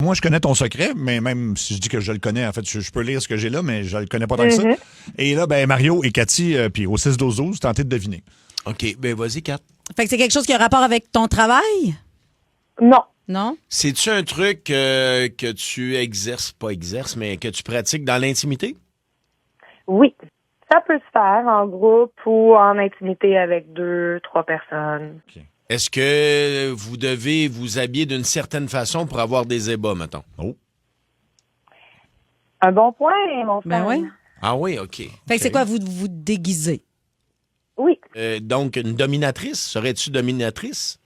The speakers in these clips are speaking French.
Moi, je connais ton secret, mais même si je dis que je le connais, en fait, je peux lire ce que j'ai là, mais je le connais pas tant que ça. Et là, ben Mario et Cathy, puis au 6-12-12, tentez de deviner. OK, ben vas-y, Kat. Fait que c'est quelque chose qui a rapport avec ton travail? Non. Non? C'est-tu un truc que tu exerces, mais que tu pratiques dans l'intimité? Oui. Ça peut se faire en groupe ou en intimité avec 2, 3 personnes. Est-ce que vous devez vous habiller d'une certaine façon pour avoir des ébats, mettons? Oh. Un bon point, mon Ben frère. oui. Ah oui, OK. Fait que c'est quoi, vous déguisez? Oui. Donc, une dominatrice? Serais-tu dominatrice?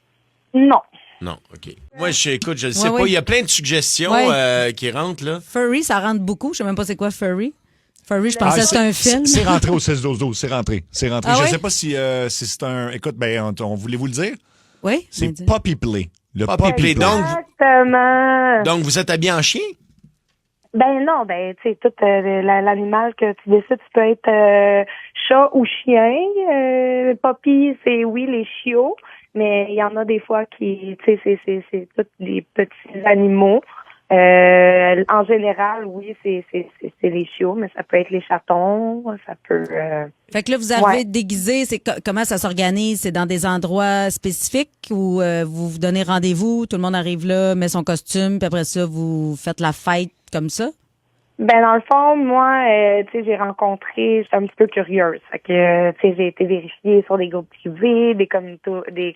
Non. Non, OK. Moi, écoute, je ne sais Ouais, pas. ouais. Il y a plein de suggestions Ouais. qui rentrent, là. Furry, ça rentre beaucoup. Je sais même pas c'est quoi furry. Furry, je pensais que c'était un film. C'est rentré au 16-12-12, c'est rentré. Ah je ouais? sais pas si c'est un... Écoute, ben, on voulez-vous le dire? Oui? C'est ben, Puppy Play. Le Puppy Play. Exactement. Donc, vous êtes habillé en chien? Ben non, ben tu sais, tout l'animal que tu décides, tu peux être chat ou chien. Puppy, c'est oui les chiots, mais il y en a des fois qui, tu sais, c'est tous les petits animaux. En général, oui, c'est les chiots, mais ça peut être les chatons, ça peut. Fait que là, vous arrivez déguisé, comment ça s'organise? C'est dans des endroits spécifiques où vous vous donnez rendez-vous, tout le monde arrive là, met son costume, puis après ça, vous faites la fête comme ça? Ben dans le fond, moi, tu sais, j'ai rencontré, j'étais un petit peu curieuse. Fait que, tu sais, j'ai été vérifiée sur des groupes privés, des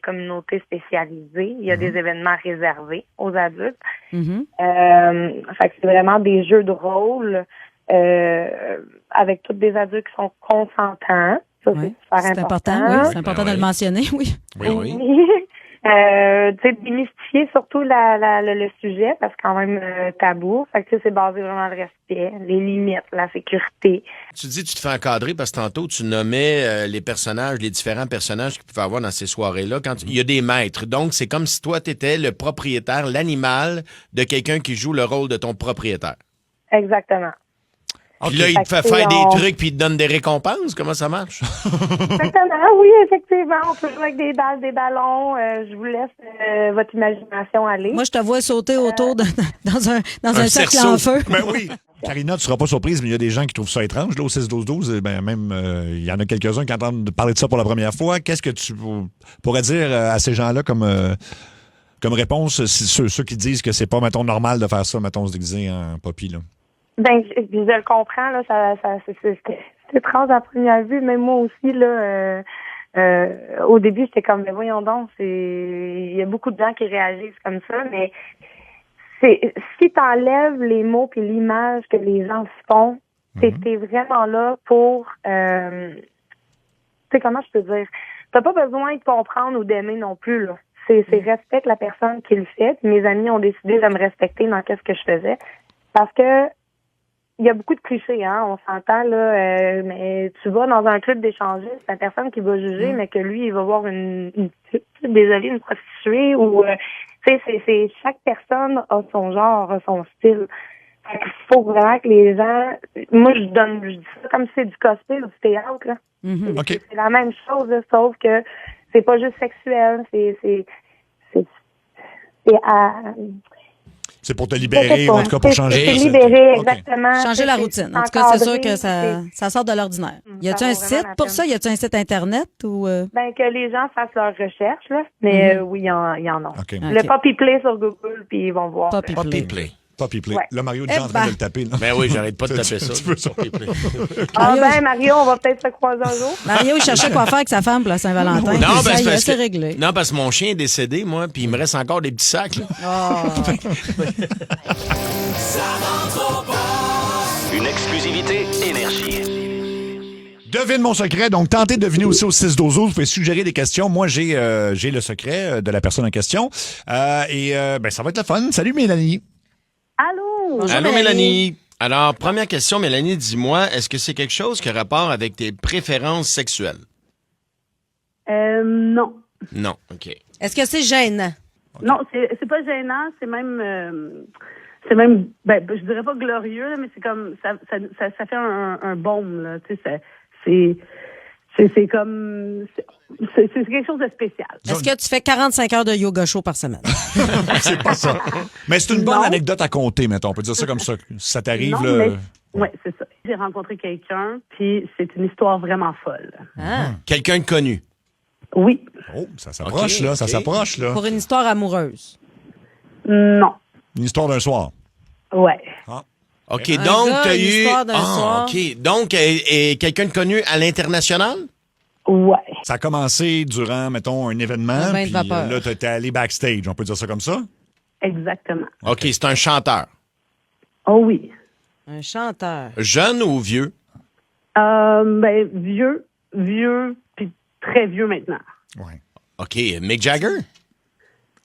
communautés spécialisées. Il y a des événements réservés aux adultes. Fait que c'est vraiment des jeux de rôle avec tous des adultes qui sont consentants. Ça, Ouais. c'est super C'est important, important. oui. C'est important de le mentionner, oui. Oui. Tu sais, démystifier surtout le sujet parce que c'est quand même tabou. Fait que tu sais, c'est basé vraiment le respect, les limites, la sécurité. Tu dis que tu te fais encadrer parce que tantôt, tu nommais les personnages, les différents personnages qu'il pouvait avoir dans ces soirées-là. Quand il y a des maîtres. Donc, c'est comme si toi, tu étais le propriétaire, l'animal de quelqu'un qui joue le rôle de ton propriétaire. Exactement. Puis là, il te fait faire des trucs puis il te donne des récompenses. Comment ça marche? Exactement, oui, effectivement. On peut jouer avec des balles, des ballons. Je vous laisse votre imagination aller. Moi, je te vois sauter autour dans un cercle cerceau. en feu. Ben oui. Karina, tu seras pas surprise, mais il y a des gens qui trouvent ça étrange. Là, au 6-12-12, ben, même, il y en a quelques-uns qui entendent parler de ça pour la première fois. Qu'est-ce que tu pourrais dire à ces gens-là comme réponse, ceux qui disent que c'est pas, mettons, normal de faire ça, mettons, se déguiser en Puppy, là? Ben, je le comprends, là, c'est étrange à première vue, mais moi aussi, là, au début, j'étais comme, mais voyons donc, il y a beaucoup de gens qui réagissent comme ça, mais si t'enlèves les mots et l'image que les gens font, t'es vraiment là pour, tu sais, comment je peux dire, t'as pas besoin de comprendre ou d'aimer non plus, là. C'est respecte la personne qui le fait, puis mes amis ont décidé de me respecter dans qu'est-ce que je faisais, parce que il y a beaucoup de clichés, hein, on s'entend, là, mais tu vas dans un club d'échangistes, c'est la personne qui va juger, mais que lui, il va voir une prostituée, ou, tu sais, c'est chaque personne a son genre, a son style. Fait qu'il faut vraiment que les gens, moi, je dis ça comme si c'est du cosplay ou du théâtre, là. OK. C'est la même chose, là, sauf que c'est pas juste sexuel, C'est pour te libérer, ou en tout cas pour changer. C'est libérer, exactement. Changer la routine. En tout cas, c'est sûr que ça sort de l'ordinaire. Y a-tu un site pour ça? Y a-tu un site Internet ou... Ben, que les gens fassent leurs recherches, là. Mais oui, il y en a. OK. Le Puppy Play sur Google, puis ils vont voir. Puppy Puppy Play. Play. Puppy Play. Ouais. Là, Mario est déjà en train de le taper. Là. Ben oui, j'arrête pas de taper ça. Tu veux ça? Puppy Play. Ah ben, Mario, on va peut-être se croiser un jour. Mario, il cherchait quoi faire avec sa femme pour la Saint-Valentin. Non, ben, ça y est, parce c'est que, réglé. non, parce que mon chien est décédé, moi, puis il me reste encore des petits sacs. Là. Une exclusivité Énergie. Devine mon secret. Donc, tentez de deviner aussi au 6-12-12. Vous pouvez suggérer des questions. Moi, j'ai le secret de la personne en question. Ben, ça va être le fun. Salut, Mélanie. Allô? Bonjour, Allô, Mélanie. Alors, première question, Mélanie, dis-moi, est-ce que c'est quelque chose qui a rapport avec tes préférences sexuelles? Non. Non, OK. Est-ce que c'est gênant? Non, c'est pas gênant, c'est même, ben, je dirais pas glorieux, là, mais c'est comme, ça fait un baume, là, tu sais, C'est comme... C'est quelque chose de spécial. Est-ce que tu fais 45 heures de yoga chaud par semaine? C'est pas ça. Mais c'est une bonne Non. anecdote à compter, mettons. On peut dire ça comme ça. Si ça t'arrive, Non, là. mais... Oui, c'est ça. J'ai rencontré quelqu'un, puis c'est une histoire vraiment folle. Ah. Quelqu'un de connu. Oui. Oh, ça s'approche, Ok, là. Ça ok. s'approche, là. Pour une histoire amoureuse. Non. Une histoire d'un soir. Ouais. OK, Un donc gars, tu as une eu... histoire d'un soir. OK. Donc, et quelqu'un de connu à l'international? Ouais. Ça a commencé durant, mettons, un événement. Un bain de Puis vapeur. là, t'es allé backstage. On peut dire ça comme ça? Exactement. OK, c'est un chanteur. Oh oui. Un chanteur. Jeune ou vieux? Ben, vieux, puis très vieux maintenant. Ouais. OK, Mick Jagger?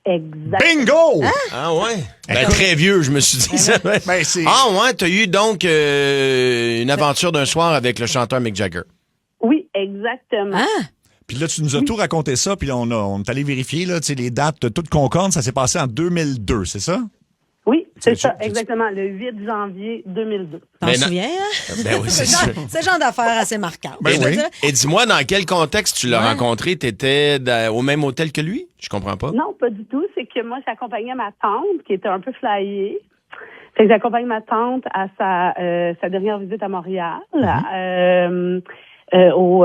Exact. Bingo! Ah ouais? Ben, très vieux, je me suis dit ça. Ben, c'est... Ah ouais, t'as eu donc une aventure d'un soir avec le chanteur Mick Jagger. Oui, exactement. Ah! Puis là, tu nous as tout raconté ça, puis là, on est allé vérifier, là, tu sais, les dates, toutes concordent. Ça s'est passé en 2002, c'est ça? Oui, c'est ça, j'ai- exactement. Le 8 janvier 2002. T'en Mais non- souviens, hein? Ben oui, c'est sûr. C'est le genre d'affaires assez marquant. Ben oui. Et dis-moi, dans quel contexte tu l'as Ouais. rencontré? T'étais au même hôtel que lui? Je comprends pas. Non, pas du tout. C'est que moi, j'accompagnais ma tante, qui était un peu flyée. Fait que j'accompagne ma tante à sa dernière visite à Montréal, au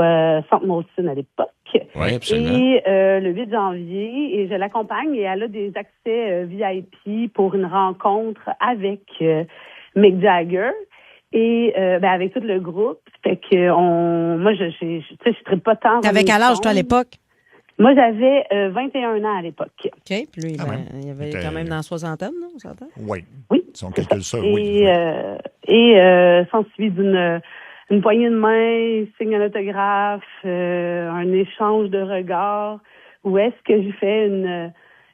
Centre Molson à l'époque. Oui, absolument. Et le 8 janvier, et je l'accompagne et elle a des accès VIP pour une rencontre avec Mick Jagger et avec tout le groupe. Fait que moi, je traite pas tant. T'avais quel âge, toi, à l'époque? Moi, j'avais 21 ans à l'époque. OK. Puis lui, Ah, même. il avait T'es- quand même dans la soixantaine, non? On s'entend? Oui. Oui. Si on c'est calcule ça, oui. Et s'ensuit d'une poignée de main, signe un autographe, un échange de regards, où est-ce que j'ai fait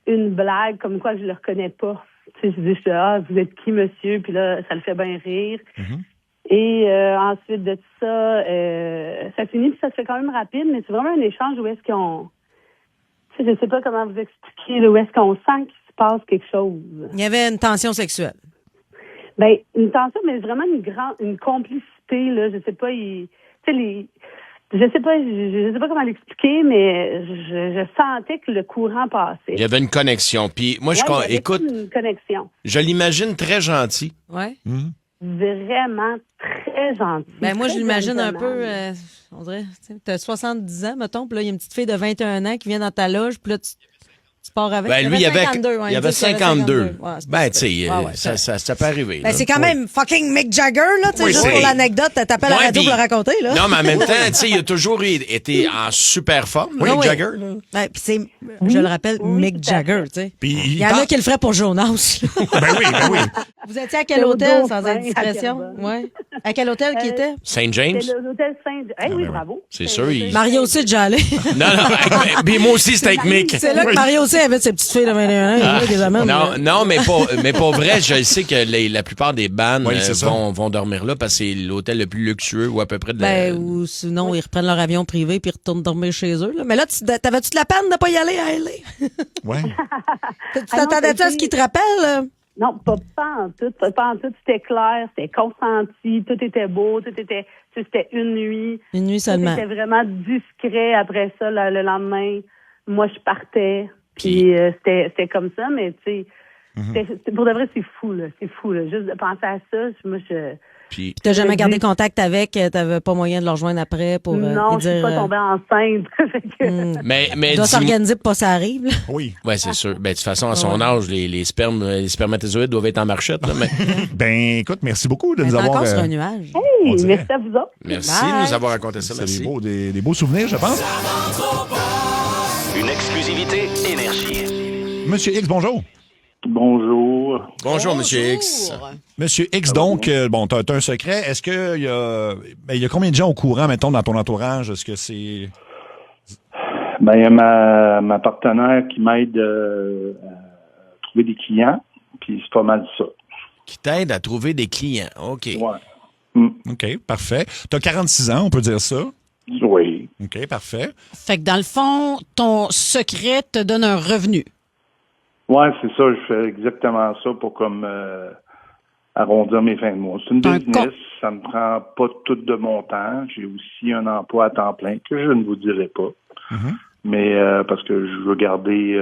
une blague comme quoi je le reconnais pas. Tu sais, je dis, vous êtes qui, monsieur? Puis là, ça le fait bien rire. Mm-hmm. Et ensuite de ça, ça finit, puis ça se fait quand même rapide, mais c'est vraiment un échange où est-ce qu'on... Tu sais, je sais pas comment vous expliquer, là, où est-ce qu'on sent qu'il se passe quelque chose. Il y avait une tension sexuelle. Ben, une tension, mais vraiment une complicité, là. Je sais pas, je sais pas comment l'expliquer, mais je sentais que le courant passait. Il y avait une connexion. Puis moi, Ouais, il y avait écoute, une connexion. je l'imagine très gentil. Ouais. Vraiment très gentil. Ben moi, je très l'imagine un peu, gentleman. on dirait, tu as 70 ans, mettons, puis là, il y a une petite fille de 21 ans qui vient dans ta loge, puis là, tu pars avec. Ben lui, il y avait 52, ouais, il y avait dit qu'il 52. Ouais, c'est Ben, pas tu sais, super. Ouais, ouais, ça peut arriver. Ben, là. c'est quand même fucking Mick Jagger, là, tu sais, Oui, juste c'est- pour l'anecdote, t'appelles à la Ouais, radio puis- pour le raconter, là. Non, mais en même temps, tu sais, il a toujours été en super forme, Oui, Mick oui. Jagger. Là. Ouais, puis c'est, je le rappelle, oui, Mick tout à fait. Jagger, tu sais. Puis Il y en a qui le feraient pour Jonas. Ben oui. Vous étiez à quel C'était au hôtel, Dauphin, sans à indiscrétion? Terrebonne. Ouais. À quel hôtel qui était? Saint James? C'est l'hôtel Saint... oui, bravo. C'est sûr, il- Mario aussi, déjà allé. Non, puis moi aussi, c'était avec Mick. C'est là que Mario aussi avait ses petites filles de 21 ans, il y en a qui les amène, là. Non, mais pour vrai, je sais que la plupart des bandes Oui, c'est ça. vont dormir là parce que c'est l'hôtel le plus luxueux ou à peu près de la... Ben, ou sinon, ils reprennent leur avion privé puis ils retournent dormir chez eux. Là. Mais là, t'avais-tu de la peine de pas y aller à LA? Ouais. Tu t'attendais-tu à ce qu'ils te rappellent? Non, pas en tout. Pas en tout. C'était clair, c'était consenti, tout était beau, c'était une nuit. Une nuit seulement. C'était vraiment discret. Après ça, le lendemain, moi, je partais. Puis c'était comme ça, mais tu sais, pour de vrai, c'est fou, là. C'est fou, là. Juste de penser à ça, moi, Puis, T'as jamais gardé contact avec? T'avais pas moyen de le rejoindre après pour non, lui je suis dire... pas tombée enceinte. Fait que- mais il doit s'organiser pour pas ça arrive. Là. Oui. Ouais, c'est sûr. Ben, de toute façon, à son âge, les spermatozoïdes doivent être en marchette. Là, mais Ben, écoute, merci beaucoup de Mais nous t'es avoir... encore sur un nuage. on Hey, dirait. merci à vous autres. merci Bye. de nous avoir raconté ça. C'est Merci. des beaux souvenirs, je pense. Une exclusivité Énergie. Monsieur X, bonjour. Bonjour. Bonjour, Monsieur X. Monsieur X, donc, bon, t'as un secret. Est-ce qu'il y a... Ben, il y a combien de gens au courant, mettons, dans ton entourage? Est-ce que c'est... Ben, il y a ma partenaire qui m'aide à trouver des clients, puis c'est pas mal ça. Qui t'aide à trouver des clients. OK. Ouais. OK, parfait. T'as 46 ans, on peut dire ça. Oui. OK, parfait. Fait que dans le fond, ton secret te donne un revenu. Ouais, c'est ça. Je fais exactement ça pour comme arrondir mes fins de mois. C'est une Un business, ça me prend pas tout de mon temps. J'ai aussi un emploi à temps plein que je ne vous dirai pas. Mais parce que je veux garder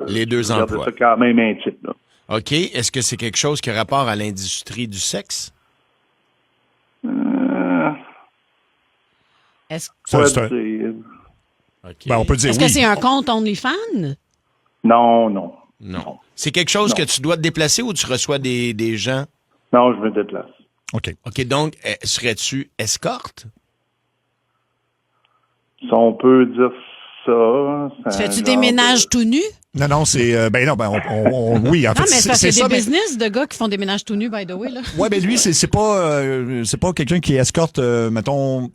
les deux je veux garder emplois. ça quand même intime. Là. OK. Est-ce que c'est quelque chose qui a rapport à l'industrie du sexe? Est-ce Ça, c'est Pas un- dire. OK. Ben, on peut dire Est-ce oui. que c'est un compte OnlyFans? Non. Non. C'est quelque chose que tu dois te déplacer ou tu reçois des gens? Non, je me déplace. OK. OK, donc, serais-tu escorte? Si on peut dire ça. c'est un Fais-tu des genre ménages de- tout nus? Non, c'est... oui, en fait, Non, mais c'est parce qu'il y a ça, des mais- business de gars qui font des ménages tout nus, by the way. Là. Ouais, ben lui, c'est pas quelqu'un qui escorte, mettons,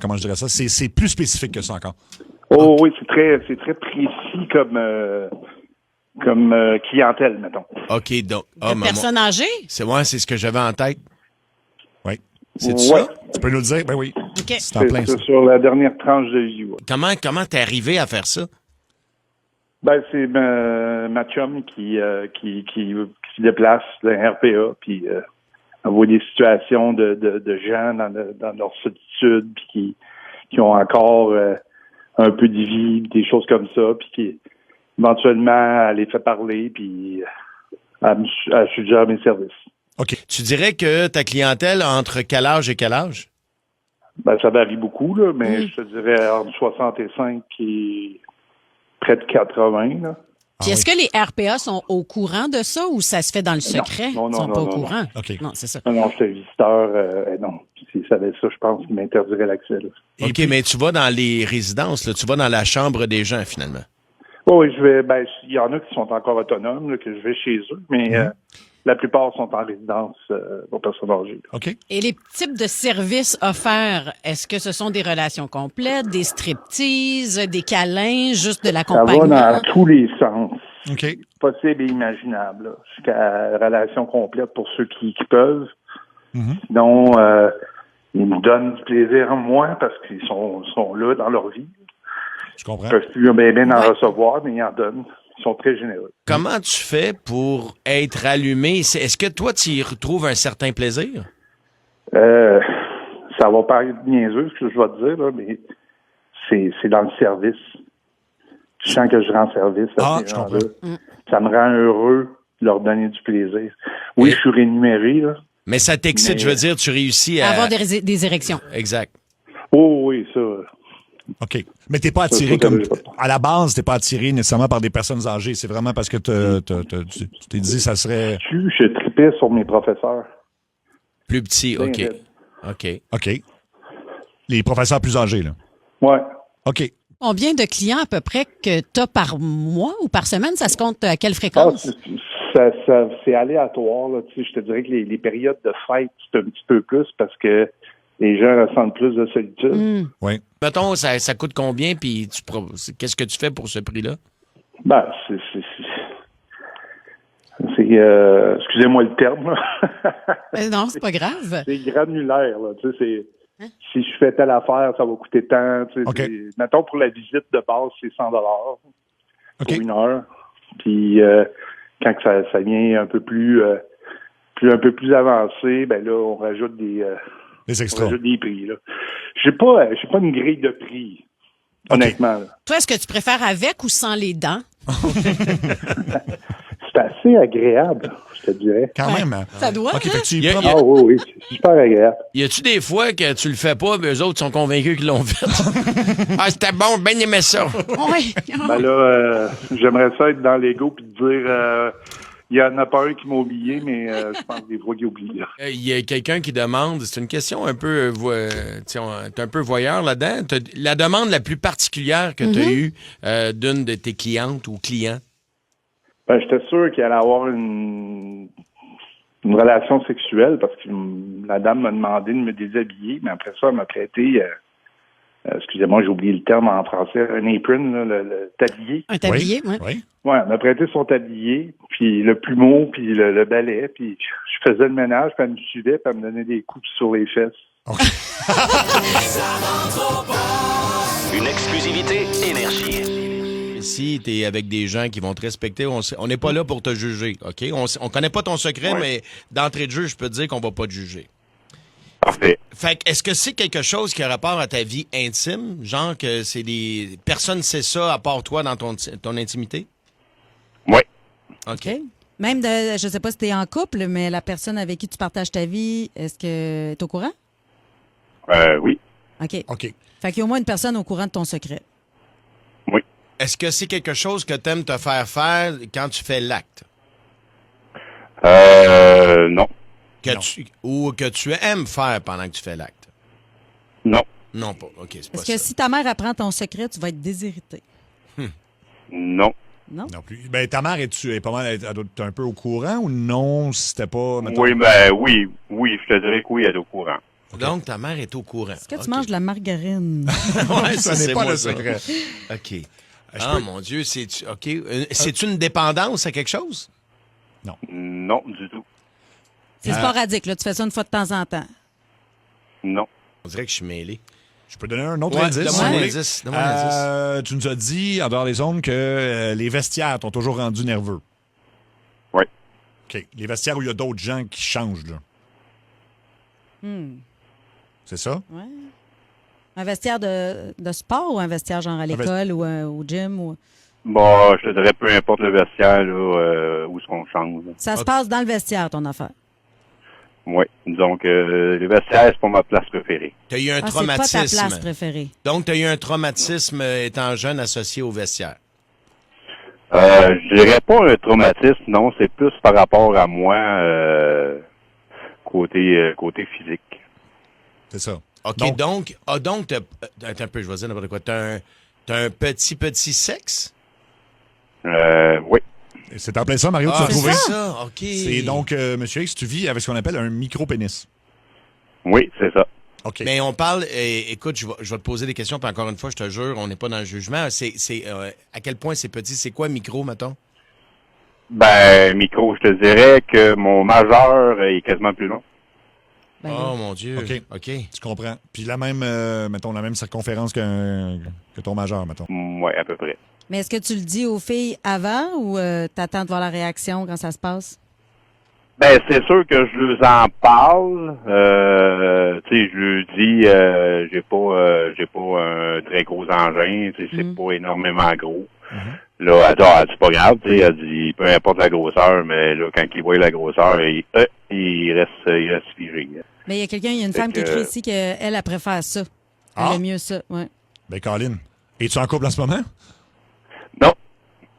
comment je dirais ça, c'est plus spécifique que ça encore. Oh oui, c'est très précis comme clientèle, mettons. OK, donc... Des personnes âgées? C'est moi, c'est ce que j'avais en tête. Oui. C'est Ouais. ça? Tu peux nous le dire? Ben oui. OK. C'est en plein, ça. C'est sur la dernière tranche de vie. Ouais. Comment t'es arrivé à faire ça? Ben c'est ma chum qui se déplace d'un RPA puis elle voit des situations de gens dans leur solitude puis qui ont encore un peu de vie, des choses comme ça, puis qui éventuellement elle les fait parler puis elle suggère mes services. OK. Tu dirais que ta clientèle entre quel âge et quel âge? Ben ça varie beaucoup là, mais je te dirais entre 65 et près de 80 là. Puis est-ce que les RPA sont au courant de ça ou ça se fait dans le secret? Non, Ils sont pas au non. courant. OK. Non, c'est ça. Non, j'étais visiteur. Non, s'ils savaient ça, je pense qu'ils m'interdiraient l'accès. Là. OK, mais tu vas dans les résidences, là, tu vas dans la chambre des gens, finalement. Oui, je vais. Ben, il y en a qui sont encore autonomes, là, que je vais chez eux, mais la plupart sont en résidence pour personnes âgées. Là. OK. Et les types de services offerts, est-ce que ce sont des relations complètes, des striptease, des câlins, juste de Ça va l'accompagnement? dans tous les sens OK. possibles et imaginables, là, jusqu'à relation complète pour ceux qui peuvent. Sinon, ils me donnent du plaisir en moi parce qu'ils sont là dans leur vie. Je comprends. Ils peuvent plus bien en recevoir, mais ils en donnent. Ils sont très généreux. Comment tu fais pour être allumé? Est-ce que toi, tu y retrouves un certain plaisir? Ça va paraître niaiseux ce que je vais te dire, là, mais c'est dans le service. Je sens que je rends service à ces je gens-là. comprends. Ça me rend heureux de leur donner du plaisir. Oui, je suis rémunéré, là. Mais ça t'excite, Mais- je veux dire, tu réussis à... Avoir des érections. Exact. Oh oui, ça. OK. Mais t'es pas attiré Ça, comme... ça, À la base, t'es pas attiré nécessairement par des personnes âgées. C'est vraiment parce que tu t'es dit ça serait... Je tripais sur mes professeurs. Plus petit, OK. Bien, OK. OK. Les professeurs plus âgés, là. Ouais. OK. Combien de clients à peu près que tu as par mois ou par semaine? Ça se compte à quelle Ah, fréquence? c'est aléatoire, là. Tu sais, je te dirais que les périodes de fête, c'est un petit peu plus parce que les gens ressentent plus de solitude. Oui. Mettons, ça coûte combien, puis qu'est-ce que tu fais pour ce prix-là? Ben, excusez-moi le terme, là. Non, c'est pas grave. C'est granulaire, là. Tu sais, si je fais telle affaire, ça va coûter tant. Tu sais, OK. mettons, pour la visite de base, c'est 100 pour OK. une heure. Puis, quand que ça vient un peu plus avancé, ben là, on rajoute des Les prix, là. J'ai pas une grille de prix, honnêtement, là. Toi, est-ce que tu préfères avec ou sans les dents? C'est assez agréable, je te dirais. Quand même. Hein? Ça doit, OK, hein? fait que tu y Il y a- prends- il y a- Ah oui, c'est super agréable. Y a-tu des fois que tu le fais pas, mais eux autres sont convaincus qu'ils l'ont fait? Ah, c'était bon, ben aimé ça. Oui. Ben là, j'aimerais ça être dans l'ego puis te dire, il y en a pas un qui m'a oublié, mais je pense des fois qu'il oublie. Il y a quelqu'un qui demande, c'est une question un peu, t'es un peu voyeur là-dedans. La demande la plus particulière que tu as eue d'une de tes clientes ou clients? Ben, j'étais sûr qu'il allait avoir une relation sexuelle parce que la dame m'a demandé de me déshabiller, mais après ça, elle m'a prêté, excusez-moi, j'ai oublié le terme en français, un apron, là, le tablier. Un tablier, oui. Oui. Ouais, elle m'a prêté son tablier, puis le plumeau, puis le balai, puis je faisais le ménage, puis elle me suivait, puis elle me donnait des coups sur les fesses. Une exclusivité Énergie. ici, tu es avec des gens qui vont te respecter. On n'est pas là pour te juger, OK? On connaît pas ton secret, mais d'entrée de jeu, je peux te dire qu'on va pas te juger. Parfait. Fait que, est-ce que c'est quelque chose qui a rapport à ta vie intime? Genre que c'est des... Personne ne sait ça à part toi dans ton intimité? Oui. OK. Même je sais pas si tu es en couple, mais la personne avec qui tu partages ta vie, est-ce que tu es au courant? Oui. OK. Fait qu'il y a au moins une personne au courant de ton secret. Oui. Est-ce que c'est quelque chose que tu aimes te faire quand tu fais l'acte? Non. Ou que tu aimes faire pendant que tu fais l'acte? Non. Non, pas. OK, c'est pas Est-ce que ça. si ta mère apprend ton secret, tu vas être déshérité? Non. Non? Non plus. Ben, ta mère, est pas mal, elle doit être un peu au courant ou non, si c'était pas... mettons- Oui, oui, je te dirais que oui, elle est au courant. Donc, ta mère est au courant. Est-ce que tu manges de la margarine? Ouais, Ça n'est pas moi, le ça. secret. OK. Mon Dieu, c'est... OK. C'est une dépendance à quelque chose? Non, du tout. C'est sporadique, là. Tu fais ça une fois de temps en temps. Non. On dirait que je suis mêlé. Je peux donner un autre Ouais, indice. donne-moi un Oui. indice, donne-moi un indice. Tu nous as dit, en dehors des zones, que les vestiaires t'ont toujours rendu nerveux. Oui. OK. Les vestiaires où il y a d'autres gens qui changent, là. C'est ça? Ouais. Un vestiaire de sport ou un vestiaire genre à l'école ou au gym? Ou... Bon, je te dirais peu importe le vestiaire, là, où est-ce qu'on change. Ça se passe dans le vestiaire, ton affaire. Oui. Disons que les vestiaires, c'est pas ma place préférée. Tu as eu un C'est pas traumatisme. ta place préférée. Donc, tu as eu un traumatisme étant jeune associé au vestiaire. Je dirais pas un traumatisme, non, c'est plus par rapport à moi, côté physique. C'est ça. OK, donc attends un peu, je vais dire n'importe quoi. T'as un petit sexe? Oui. C'est en plein ça, Mario, tu as trouvé. C'est ça, OK. C'est donc, Monsieur X, tu vis avec ce qu'on appelle un micro-pénis. Oui, c'est ça. OK. Mais on parle, écoute, je vais te poser des questions, puis encore une fois, je te jure, on n'est pas dans le jugement. C'est à quel point c'est petit? C'est quoi micro, mettons? Ben, micro, je te dirais que mon majeur est quasiment plus long. Ben, Oh, mon Dieu. OK. Tu comprends. Puis la même, mettons, la même circonférence que ton majeur, mettons. Oui, à peu près. Mais est-ce que tu le dis aux filles avant ou t'attends de voir la réaction quand ça se passe? Ben, c'est sûr que je leur en parle. Tu sais, je leur dis, j'ai pas un très gros engin. Tu sais, c'est pas énormément gros. Là, elle dit pas grave. Tu sais, elle dit peu importe la grosseur, mais là, quand il voit la grosseur, il reste figé. Mais il y a quelqu'un, il y a une femme qui écrit ici qu'elle, elle préfère ça. Elle aime mieux ça, ouais. Ben, Colin, es-tu en couple en ce moment? Non.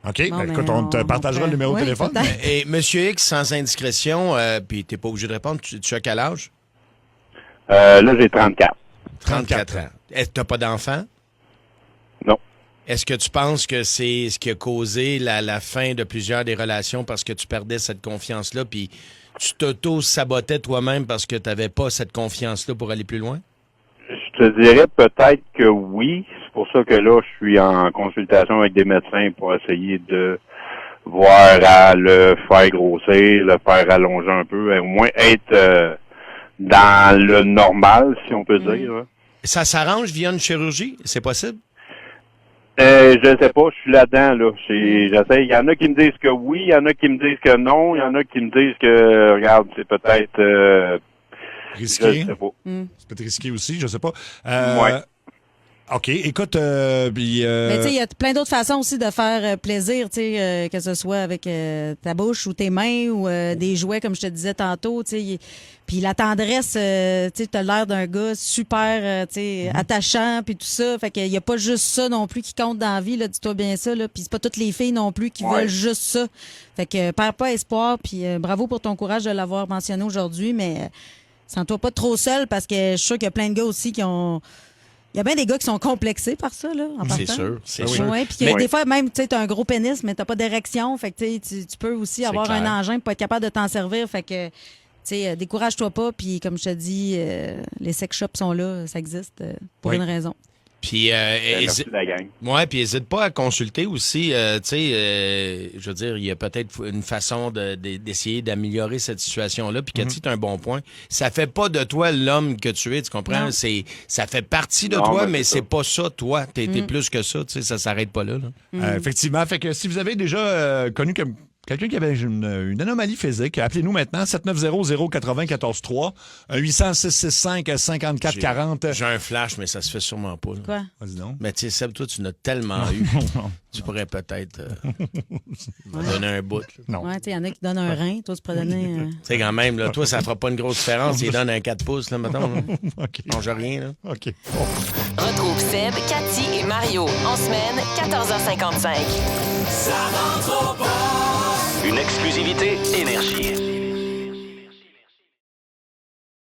OK. Bon, Ben, ben, écoute, on te partagera le numéro de oui, téléphone. peut-être. Et Monsieur X, sans indiscrétion, puis t'es pas obligé de répondre, tu as quel âge? Là, j'ai 34. 34 ans. T'as pas d'enfant? Non. Est-ce que tu penses que c'est ce qui a causé la fin de plusieurs des relations parce que tu perdais cette confiance-là, puis tu t'auto-sabotais toi-même parce que tu n'avais pas cette confiance-là pour aller plus loin? Je te dirais peut-être que oui. C'est pour ça que là, je suis en consultation avec des médecins pour essayer de voir à le faire grossir, le faire allonger un peu, au moins être dans le normal, si on peut dire. Hein. Ça s'arrange via une chirurgie? C'est possible? Je sais pas, je suis là-dedans, là. J'essaie. Il y en a qui me disent que oui, il y en a qui me disent que non, il y en a qui me disent que, regarde, c'est peut-être... risqué. Je sais pas. C'est peut-être risqué aussi, je sais pas. Ouais. OK, écoute, puis... Mais tu sais, il y a plein d'autres façons aussi de faire plaisir, tu sais, que ce soit avec ta bouche ou tes mains ou des jouets, comme je te disais tantôt, tu sais. Puis la tendresse, tu sais, t'as l'air d'un gars super, tu sais, attachant, puis tout ça. Fait qu'il y a pas juste ça non plus qui compte dans la vie, là, dis-toi bien ça, là. Puis c'est pas toutes les filles non plus qui veulent juste ça. Fait que perds pas espoir, puis bravo pour ton courage de l'avoir mentionné aujourd'hui, mais sens-toi pas trop seul parce que je suis sûr qu'il y a plein de gars aussi qui ont... Il y a bien des gars qui sont complexés par ça, là, en C'est partant. sûr, c'est sûr. Ouais, puis des fois, même, tu sais, t'as un gros pénis, mais t'as pas d'érection. Fait que, tu peux aussi avoir clair. un engin pour pas être capable de t'en servir. Fait que, tu sais, décourage-toi pas. Puis, comme je te dis, les sex shops sont là, ça existe pour une raison. Puis, merci la gang. Ouais, puis n'hésite pas à consulter aussi. Je veux dire, il y a peut-être une façon d'essayer d'améliorer cette situation-là. Puis Cathy, t'as un bon point. Ça fait pas de toi l'homme que tu es, tu comprends? Ça fait partie de toi, mais c'est pas ça, toi. T'es plus que ça, tu sais, ça s'arrête pas là. Effectivement. Fait que si vous avez déjà connu quelqu'un qui avait une anomalie physique, appelez-nous maintenant, 790-094-3, 800-665-5440. J'ai un flash, mais ça se fait sûrement pas. Là. Quoi? Vas-y donc. Mais tu sais, Seb, toi, tu n'as tellement eu. Tu pourrais peut-être me donner un bout. Non. Ouais, il y en a qui donnent un rein. Toi, tu pourrais donner... Tu sais, quand même, là, toi, ça fera pas une grosse différence. Il donne un 4 pouces, là, mettons. Là. OK. Mange rien, là. OK. Retrouve Seb, Cathy et Mario en semaine, 14h55. Ça rentre au poste. Une exclusivité Énergie.